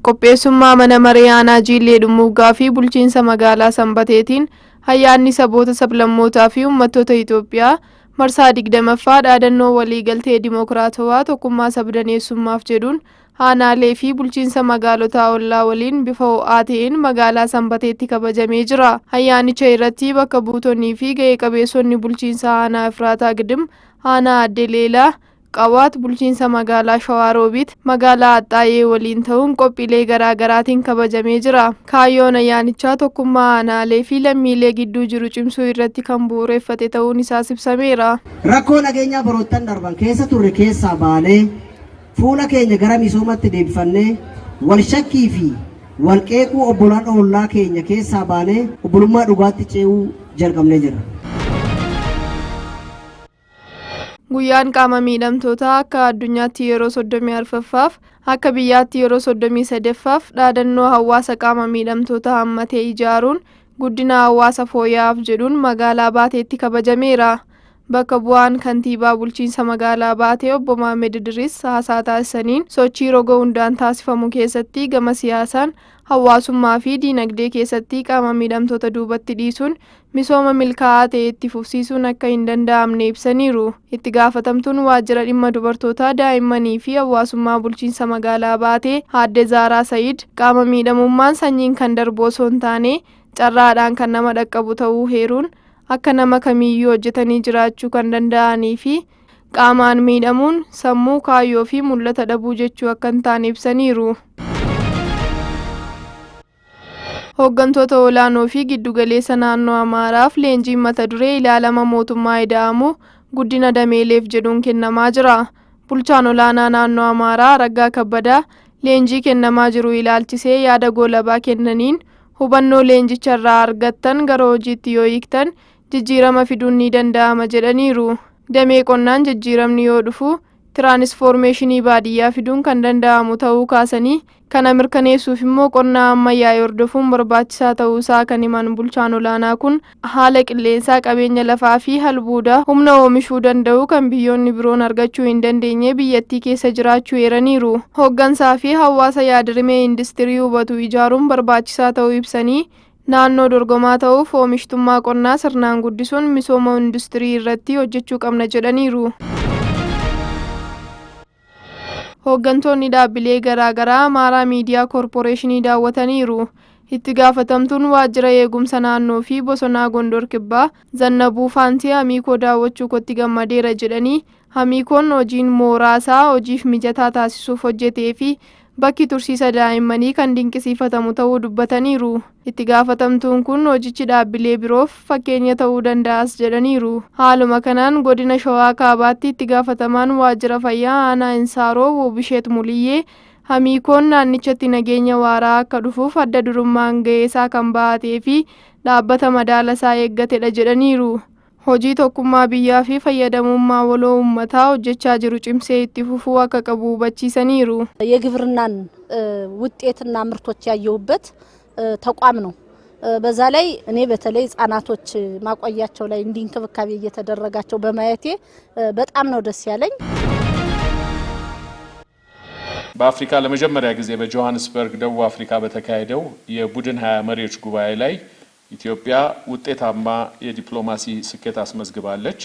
Qopheessummaa mana maree aanaa Jiillee Dhummuugaa fi bulchiinsa magaalaa Sanbateetiin ayyaanni saboota sablammootaa fi uummattoota Itoophiyaa marsaa 20ffaa dhaadannoo waliigaltee dimokiraatawaa tokkummaa sabdaneessummaaf jedhuun aanaalee fi bulchiinsa magaalotaa ollaa waliin bifa ho'aa ta'een magaalaa Sanbateetti kabajamee jira. Ayyaanicha irratti bakka buutonnii fi ga'ee qabeessonni bulchiinsa aanaa Efraataa Gidim, aanaa Addee Leelaa, Qawaat bulchiinsa magaalaa Shawaaroobit, magaalaa Axxaayee waliin ta'uun qophiilee garaagaraatiin kabajamee jira. Kaayyoon ayyaanichaa tokkummaa aanaalee fi lammiilee gidduu jiru cimsuu irratti kan bu'uureffate ta'uun isaas ibsameera. Rakkoo nageenyaa baroottan darban keessa turre keessaa baanee fuula keenya gara misoomatti deebifannee wal shakkii fi wal qeequu obbolaan ollaa keenya keessaa baanee obbolummaa dhugaatti ce'uu jalqabnee jirra. Guyyaan qaama miidhamtootaa akka addunyaatti yeroo 34ffaaf akka biyyaatti yeroo 33ffaaf dhaadannoo hawaasa qaama miidhamtootaa hammatee ijaaruun guddina hawaasa fooyya'aaf jedhuun magaalaa Baateetti kabajameera. Bakka bu'aan kantiibaa bulchiinsa magaalaa Baatee obbo Maammed Idris haasaa taasisaniin sochii roga hundaan taasifamu keessatti gama siyaasaan hawaasummaa fi diinagdee keessatti qaama miidhamtoota duubatti dhiisuun misooma milkaa'aa ta'e itti fufsiisuun akka hin danda'amne ibsaniiru. Itti gaafatamtuun waajjira dhimma dubartootaa daa'immanii fi hawaasummaa bulchiinsa magaalaa Baatee Aadde Zaaraa Sa'iid qaama miidhamummaan sanyiin kan darbu osoo hin taane carraadhaan kan nama dhaqqabu ta'uu heeruun akka nama kamiyyuu hojjetanii jiraachuu kan danda'anii fi qaamaan miidhamuun sammuu kaayyoo fi mul'ata dhabuu jechuu akka hin taane ibsaniiru. Hooggantoota olaanoo fi giddugaleessa naannoo Amaaraaf leenjiin mata duree ilaalama mootummaa ida'amu guddina dameeleef jedhuun kennamaa jira. Bulchaan olaanaa naannoo Amaaraa Raggaa Kabbadaa leenjii kennamaa jiru ilaalchisee yaada goolabaa kennaniin hubannoo leenjicharraa argattan gara hojiitti yoo hiiktan jijjiirama fiduun ni danda'ama jedhaniiru. Damee qonnaan jijjiiramni yoo dhufu tiraanisfoormeeshinii baadiyyaa fiduun kan danda'amu ta'uu kaasanii kana mirkaneessuuf immoo qonnaa ammayyaa hordofuun barbaachisaa ta'uusaa kan himan bulchaan olaanaa kun haala qilleensaa qabeenya lafaa fi albuuda humna oomishuu danda'u kan biyyoonni biroon argachuu hin dandeenye biyyattii keessa jiraachuu eeraniiru. Hooggansaa fi hawaasa yaadrimee industirii hubatu ijaaruun barbaachisaa ta'uu ibsanii naannoo dorgomaa ta'uuf oomishtummaa qonnaa sirnaan guddisuun misooma industirii irratti hojjechuu qabna jedhaniiru. Hooggantoonni dhaabbilee garaagaraa Amaaraa Miidiyaa Koorporeeshinii daawwataniiru. Itti gaafatamtuun waajjira eegumsa naannoo fi bosonaa Gondor Kibbaa Zannabuu Faantii Amiikoo daawwachuu kootti gammadeera jedhanii Amiikoon hojiin mooraasaa hojiif mijataa taasisuuf hojjetee fi bakki tursiisa daa'immanii kan dinqisiifatamu ta'uu dubbataniiru. Itti gaafatamtuun kun hojichi dhaabbilee biroof fakkeenya ta'uu danda'as jedhaniiru. Haaluma kanaan godina Shawaa Kaabaatti itti gaafatamaan waajjira fayyaa aanaa Insaaroo Wuubisheet Muliyyee Amiikoon naannichatti nageenya waaraa akka dhufuuf adda durummaan ga'eesaa kan baatee fi dhaabbata madaalasaa eeggatedha jedhaniiru. Hojii tokkummaa biyyaa fi fayyadamummaa waloo uummataa hojjechaa jiru cimsee itti fufuu akka qabu hubachiisaniiru. የግብርናን ውጤትና ምርቶች ያየውበት ተቋም ነው። በዛ ላይ እኔ በተለይ ህጻናቶች ማቆያቸው ላይ እንዲንክብካቤ እየተደረጋቸው በማየቴ በጣም ነው ደስ ያለኝ። በአፍሪካ ለመጀመሪያ ጊዜ በጆሃንስበርግ ደቡብ አፍሪካ በተካሄደው የቡድን 20 መሪዎች ጉባኤ ላይ ኢትዮጵያ ውጤታማ የዲፕሎማሲ ስኬት አስመዝግባለች።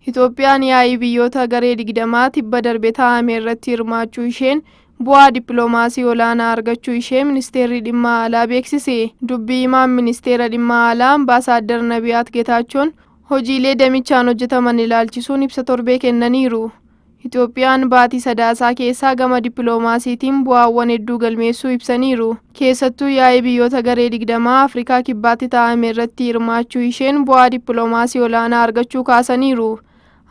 Itoophiyaan yaa'ii biyyoota garee 20 tibba darbe taa'ame irratti hirmaachuu isheen bu'aa dippiloomaasii olaanaa argachuu ishee ministeerri dhimma alaa beeksise. Dubbii himaan ministeera dhimma alaa Ambaasaadder Nabiyaat Getaachoon hojiilee damichaan hojjetaman ilaalchisuun ibsa torbee kennaniiru. Itoophiyaan baatii sadaasaa keessaa gama dippiloomaasiitiin bu'aawwan hedduu galmeessuu ibsaniiru. Keessattuu yaa'ii biyyoota garee 20 Afrikaa kibbaatti taa'ame irratti hirmaachuu isheen bu'aa dippiloomaasii olaanaa argachuu kaasaniiru.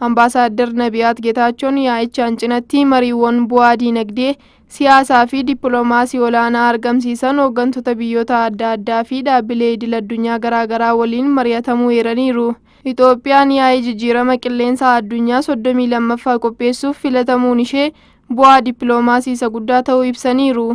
Ambaasaadder Nabiyaat Getaachoon yaa'ichaan cinatti mariiwwan bu'aa diinagdee, siyaasaa fi dippiloomaasii olaanaa argamsiisan hooggantoota biyyoota adda addaa fi dhaabbilee idil-addunyaa garaagaraa waliin mari'atamuu eeraniiru. Itoophiyaan yaa'ii jijjiirama qilleensaa addunyaa 32ffaa qopheessuuf filatamuun ishee bu'aa dippiloomaasii isa guddaa ta'uu ibsaniiru.